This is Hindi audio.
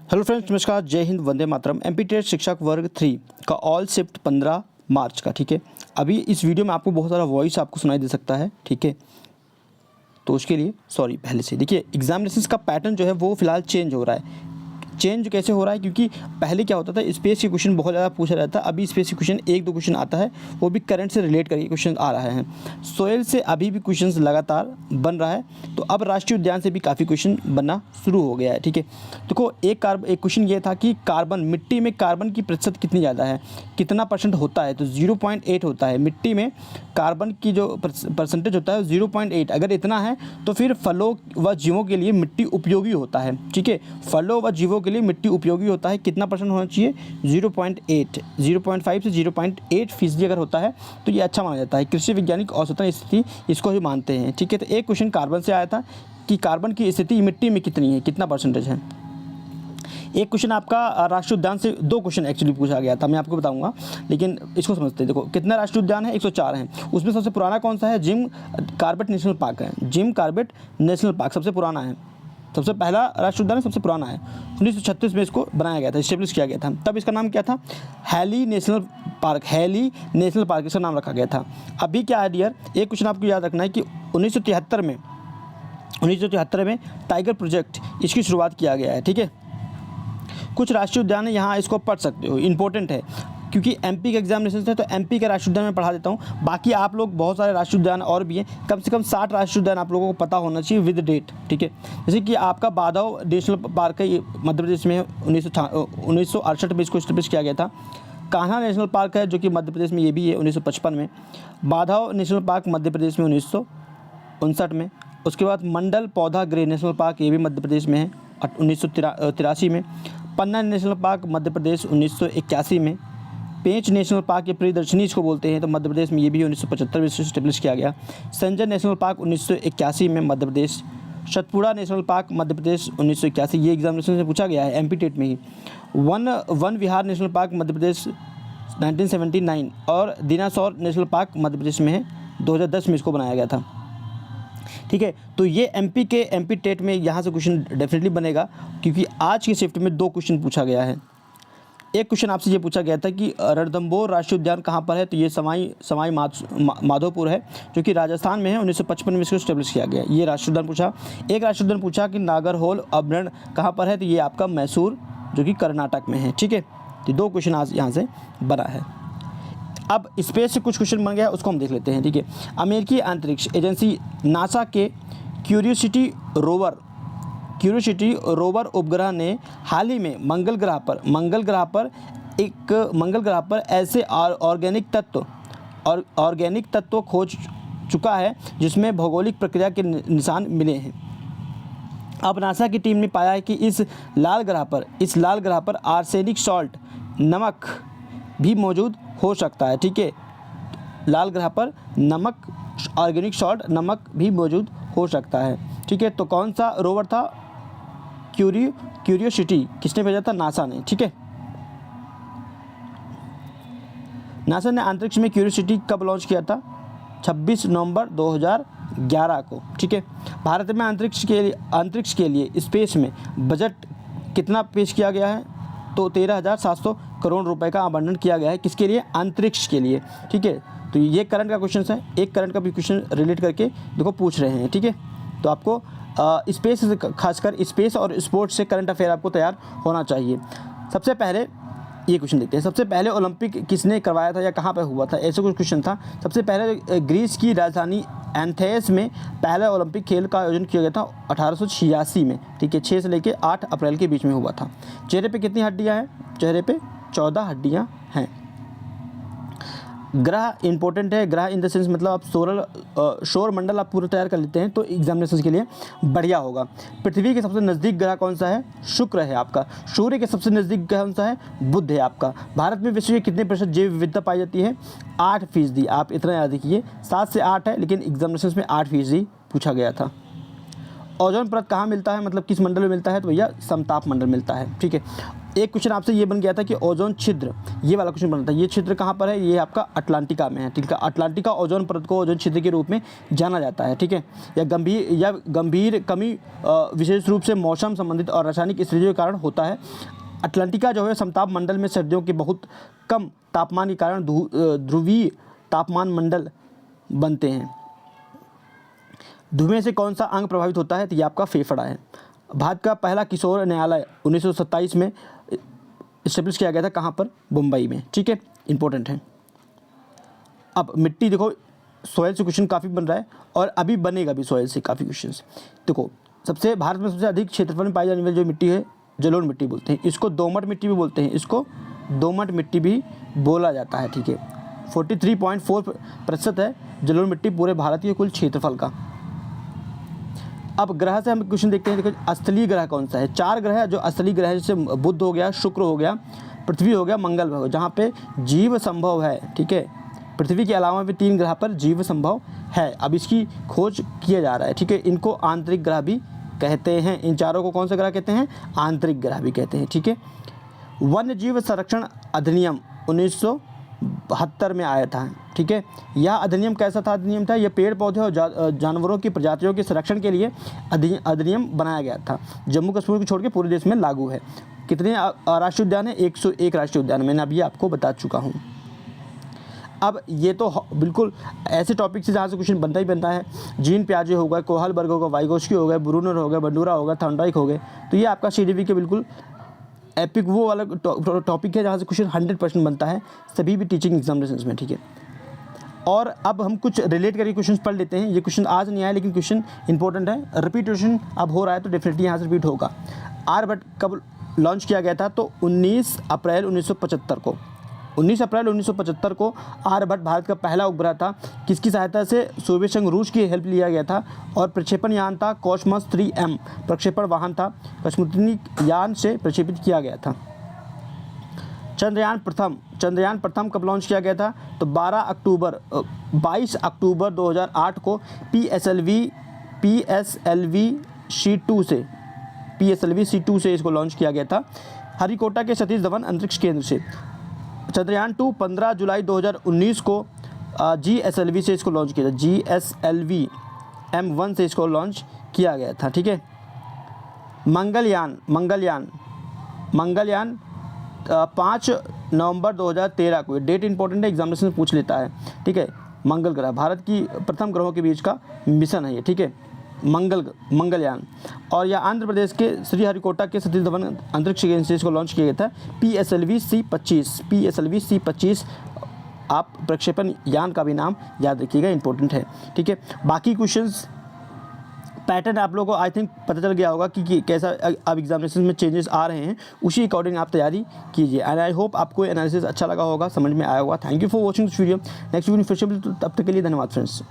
हेलो फ्रेंड्स, नमस्कार, जय हिंद, वंदे मातरम। एमपी टेट शिक्षक वर्ग 3 का ऑल शिफ्ट 15 मार्च का। ठीक है, अभी इस वीडियो में आपको बहुत सारा वॉइस आपको सुनाई दे सकता है। ठीक है, तो उसके लिए सॉरी पहले से। देखिए, एग्जामिनेशंस का पैटर्न जो है वो फिलहाल चेंज हो रहा है। चेंज कैसे हो रहा है? क्योंकि पहले क्या होता था, स्पेस के क्वेश्चन बहुत ज़्यादा पूछा जाता है। अभी स्पेस के क्वेश्चन एक दो क्वेश्चन आता है, वो भी करंट से रिलेट करके क्वेश्चन आ रहा है। सोयल से अभी भी क्वेश्चंस लगातार बन रहा है, तो अब राष्ट्रीय उद्यान से भी काफ़ी क्वेश्चन बनना शुरू हो गया है। ठीक है, देखो एक क्वेश्चन ये था कि कार्बन, मिट्टी में कार्बन की प्रतिशत कितनी ज़्यादा है, कितना परसेंट होता है? तो 0.8 होता है। मिट्टी में कार्बन की जो परसेंटेज होता है 0.8। अगर इतना है तो फिर फलों व जीवों के लिए मिट्टी उपयोगी होता है। ठीक है, फलों व जीवों के लिए मिट्टी उपयोगी होता है। कितना परसेंट होना चाहिए? 0.8। 0.5 से 0.8% अगर होता है तो ये अच्छा माना जाता है। कृषि वैज्ञानिक औसतन स्थिति इसको ही मानते हैं। ठीक है, तो एक क्वेश्चन कार्बन से आया था कि कार्बन की स्थिति मिट्टी में कितनी है, कितना परसेंटेज है। एक क्वेश्चन आपका राष्ट्रीय उद्यान से, दो क्वेश्चन एक्चुअली पूछा गया था, मैं आपको बताऊंगा, लेकिन इसको समझते हैं। देखो कितने राष्ट्रीय उद्यान है? 104 हैं। उसमें सबसे पुराना कौन सा है? जिम कॉर्बेट नेशनल पार्क है। जिम कॉर्बेट नेशनल पार्क सबसे पुराना है, सबसे पहला राष्ट्रीय उद्यान सबसे पुराना है। 1936 में इसको बनाया गया था, स्टेब्लिश किया गया था। तब इसका नाम क्या था? Hailey national park. Hailey national park इसका नाम रखा गया था। अभी क्या है डियर, एक क्वेश्चन आपको याद रखना है कि 1973 में टाइगर प्रोजेक्ट इसकी शुरुआत किया गया है। ठीक है, कुछ राष्ट्रीय उद्यान है, यहाँ इसको पढ़ सकते हो, इंपॉर्टेंट है क्योंकि एमपी के एग्जामिनेशन है, तो एमपी के राष्ट्रीय उद्यान में पढ़ा देता हूँ। बाकी आप लोग बहुत सारे राष्ट्रीय उद्यान और भी हैं, कम से कम 60 राष्ट्रीय उद्यान आप लोगों को पता होना चाहिए विद डेट। ठीक है, जैसे कि आपका बाधव नेशनल पार्क है, ये मध्य प्रदेश में है। 1968 में इसको स्टेब्लिश किया गया था। कान्हा नेशनल पार्क है जो कि मध्य प्रदेश में, ये भी है 1955 में। बाधव नेशनल पार्क मध्य प्रदेश में 1959 में। उसके बाद मंडल पौधा गृह नेशनल पार्क, ये भी मध्य प्रदेश में है 1983 में। पन्ना नेशनल पार्क मध्य प्रदेश 1981 में। पेंच नेशनल पार्क, ये प्रियदर्शनी इसको बोलते हैं, तो मध्य प्रदेश में ये भी 1975 में स्टेब्लिश किया गया। संजय नेशनल पार्क 1981 में मध्य प्रदेश। सतपुड़ा नेशनल पार्क मध्य प्रदेश 1981, ये एग्जामिनेशन से पूछा गया है एमपी टेट में ही। वन विहार नेशनल पार्क मध्य प्रदेश 1979 और दिनासौर नेशनल पार्क मध्य प्रदेश में है, 2010 में इसको बनाया गया था। ठीक है, तो ये एमपी टेट में यहाँ से क्वेश्चन डेफिनेटली बनेगा, क्योंकि आज की शिफ्ट में दो क्वेश्चन पूछा गया है। एक क्वेश्चन आपसे ये पूछा गया था कि रणथंभौर राष्ट्रीय उद्यान कहाँ पर है, तो ये सवाई माधोपुर है, जो कि राजस्थान में है। 1955 में इसको स्टेब्लिश किया गया, ये राष्ट्रीय उद्यान पूछा। एक राष्ट्रीय उद्यान पूछा कि नागरहोल अभयारण्य कहाँ पर है, तो ये आपका मैसूर, जो कि कर्नाटक में है। ठीक है, तो दो क्वेश्चन आज यहाँ से बना है। अब स्पेस से कुछ क्वेश्चन बन गया, उसको हम देख लेते हैं। ठीक है, अमेरिकी अंतरिक्ष एजेंसी नासा के क्यूरियोसिटी रोवर उपग्रह ने हाल ही में मंगल ग्रह पर ऐसे ऑर्गेनिक तत्व खोज चुका है जिसमें भौगोलिक प्रक्रिया के निशान मिले हैं। अब नासा की टीम ने पाया है कि इस लाल ग्रह पर आर्सेनिक सॉल्ट, नमक भी मौजूद हो सकता है। ठीक है, लाल ग्रह पर ऑर्गेनिक सॉल्ट, नमक भी मौजूद हो सकता है। ठीक है, तो कौन सा रोवर था? क्यूरियोसिटी। किसने भेजा था? नासा ने। ठीक है, नासा ने अंतरिक्ष में क्यूरियोसिटी कब लॉन्च किया था? 26 नवंबर 2011 को। ठीक है, भारत में अंतरिक्ष के लिए स्पेस में बजट कितना पेश किया गया है? तो 13,700 करोड़ रुपए का आवंटन किया गया है। किसके लिए? अंतरिक्ष के लिए। ठीक है, तो ये करंट का क्वेश्चन है, एक करंट का भी क्वेश्चन रिलेट करके देखो पूछ रहे हैं। ठीक है, तो आपको स्पेस, खासकर स्पेस और स्पोर्ट्स से करंट अफेयर आपको तैयार होना चाहिए। सबसे पहले ये क्वेश्चन देखते हैं, सबसे पहले ओलंपिक किसने करवाया था या कहाँ पर हुआ था? ऐसे कुछ क्वेश्चन था। सबसे पहले ग्रीस की राजधानी एथेंस में पहला ओलंपिक खेल का आयोजन किया गया था 1886 में। ठीक है, 6 से लेकर 8 अप्रैल के बीच में हुआ था। चेहरे पे कितनी हड्डियाँ हैं? चेहरे पे 14 हड्डियाँ हैं। ग्रह इंपॉर्टेंट है, ग्रह इन द सेंस मतलब आप सौर मंडल आप पूरा तैयार कर लेते हैं तो एग्जामिनेशन के लिए बढ़िया होगा। पृथ्वी के सबसे नज़दीक ग्रह कौन सा है? शुक्र है आपका। सूर्य के सबसे नज़दीक ग्रह कौन सा है? बुध है आपका। भारत में विश्व के कितने प्रतिशत जैव विविधता पाई जाती है? 8%। आप इतना याद रखिए, 7 से 8 है, लेकिन एग्जामिनेशन में 8% पूछा गया था। ओजोन परत कहाँ मिलता है, मतलब किस मंडल में मिलता है, तो भैया समताप मंडल मिलता है। ठीक है, एक क्वेश्चन आपसे ये बन गया था कि ओजोन छिद्र, ये वाला क्वेश्चन बना था, ये छिद्र कहाँ पर है, ये आपका अटलांटिका में है। ठीक है, अटलांटिका ओजोन परत को ओजोन छिद्र के रूप में जाना जाता है। ठीक है, या गंभीर कमी विशेष रूप से मौसम संबंधित और रासायनिक स्थितियों के कारण होता है। अटलांटिका जो है समताप मंडल में सर्दियों के बहुत कम तापमान के कारण ध्रुवीय तापमान मंडल बनते हैं। धुएं से कौन सा अंग प्रभावित होता है, तो ये आपका फेफड़ा है। भारत का पहला किशोर न्यायालय 1927 में इस्टेब्लिश किया गया था, कहाँ पर, मुंबई में। ठीक है, इंपॉर्टेंट है। अब मिट्टी देखो, सॉइल से क्वेश्चन काफ़ी बन रहा है और अभी बनेगा भी सॉइल से काफ़ी क्वेश्चंस। देखो, भारत में सबसे अधिक क्षेत्रफल में पाई जाने वाली जो मिट्टी है जलोढ़ मिट्टी बोलते हैं, इसको दोमट मिट्टी भी बोलते हैं, इसको दोमट मिट्टी भी बोला जाता है। ठीक है, 43.4% है जलोढ़ मिट्टी पूरे भारत के कुल क्षेत्रफल का। अब ग्रह से हम क्वेश्चन देखते हैं। देखो, स्थलीय ग्रह कौन सा है, 4 ग्रह जो स्थलीय ग्रह है, जैसे बुध हो गया, शुक्र हो गया, पृथ्वी हो गया, मंगल हो गया, जहाँ पे जीव संभव है। ठीक है, पृथ्वी के अलावा भी 3 ग्रह पर जीव संभव है, अब इसकी खोज किया जा रहा है। ठीक है, इनको आंतरिक ग्रह भी कहते हैं। इन चारों को कौन सा ग्रह कहते हैं, आंतरिक ग्रह भी कहते हैं। ठीक है, वन्य जीव संरक्षण अधिनियम 1972 में आया था। ठीक है, यह अधिनियम कैसा था, अधिनियम था, यह पेड़ पौधे और जानवरों की प्रजातियों के संरक्षण के लिए अधिनियम बनाया गया था। जम्मू कश्मीर को छोड़ के पूरे देश में लागू है। कितने राष्ट्रीय उद्यान है, 101 राष्ट्रीय उद्यान, मैंने अभी आपको बता चुका हूँ। अब ये तो बिल्कुल ऐसे टॉपिक से जहाँ से क्वेश्चन बनता ही बनता है। जीन प्याजे होगा, कोहलबर्ग होगा, वाइगोस्की हो गया, ब्रूनर हो गया, बंडूरा होगा, थॉर्नडाइक हो गए, तो ये आपका CDP के बिल्कुल एपिक वो वाला टॉपिक है जहाँ से क्वेश्चन 100% बनता है सभी भी टीचिंग एग्जामिनेशंस में। ठीक है, और अब हम कुछ रिलेट करके क्वेश्चन पढ़ लेते हैं। ये क्वेश्चन आज नहीं आया लेकिन क्वेश्चन इंपॉर्टेंट है, रिपीटेशन अब हो रहा है तो डेफिनेटली यहाँ से रिपीट होगा। आर्यभट्ट कब लॉन्च किया गया था, तो 19 अप्रैल 1975 को। 19 अप्रैल 1975 को आर्यभट्ट भारत का पहला उपग्रह था। किसकी सहायता से, सोवियत संघ रूस की हेल्प लिया गया था, और प्रक्षेपण यान था कॉस्मोस 3M, प्रक्षेपण वाहन था, स्पुतनिक यान से प्रक्षेपित किया गया था। चंद्रयान प्रथम कब लॉन्च किया गया था, तो 22 अक्टूबर 2008 को PSLV C2 से इसको लॉन्च किया गया था, हरिकोटा के सतीश धवन अंतरिक्ष केंद्र से। चंद्रयान 2 15 जुलाई 2019 को GSLV से इसको लॉन्च किया था, GSLV M1 से इसको लॉन्च किया गया था। ठीक है, मंगलयान 5 नवंबर 2013 को, डेट इंपॉर्टेंट है, एग्जामिनेशन में पूछ लेता है। ठीक है, मंगल ग्रह भारत की प्रथम ग्रहों के बीच का मिशन है ये। ठीक है, मंगलयान, और यह आंध्र प्रदेश के श्रीहरिकोटा के सतीश धवन अंतरिक्ष केंद्र से इसको लॉन्च किया गया था। PSLV C25 आप प्रक्षेपण यान का भी नाम याद रखिएगा, इंपॉर्टेंट है। ठीक है, बाकी क्वेश्चंस पैटर्न आप लोगों को आई थिंक पता चल गया होगा कि कैसा अब एग्जामिनेशन में चेंजेस आ रहे हैं, उसी अकॉर्डिंग आप तैयारी कीजिए। एंड आई होप आपको एनालिसिस अच्छा लगा होगा, समझ में आया होगा। Thank you for watching this video. Next video फिर से, तब तक के लिए धन्यवाद फ्रेंड्स।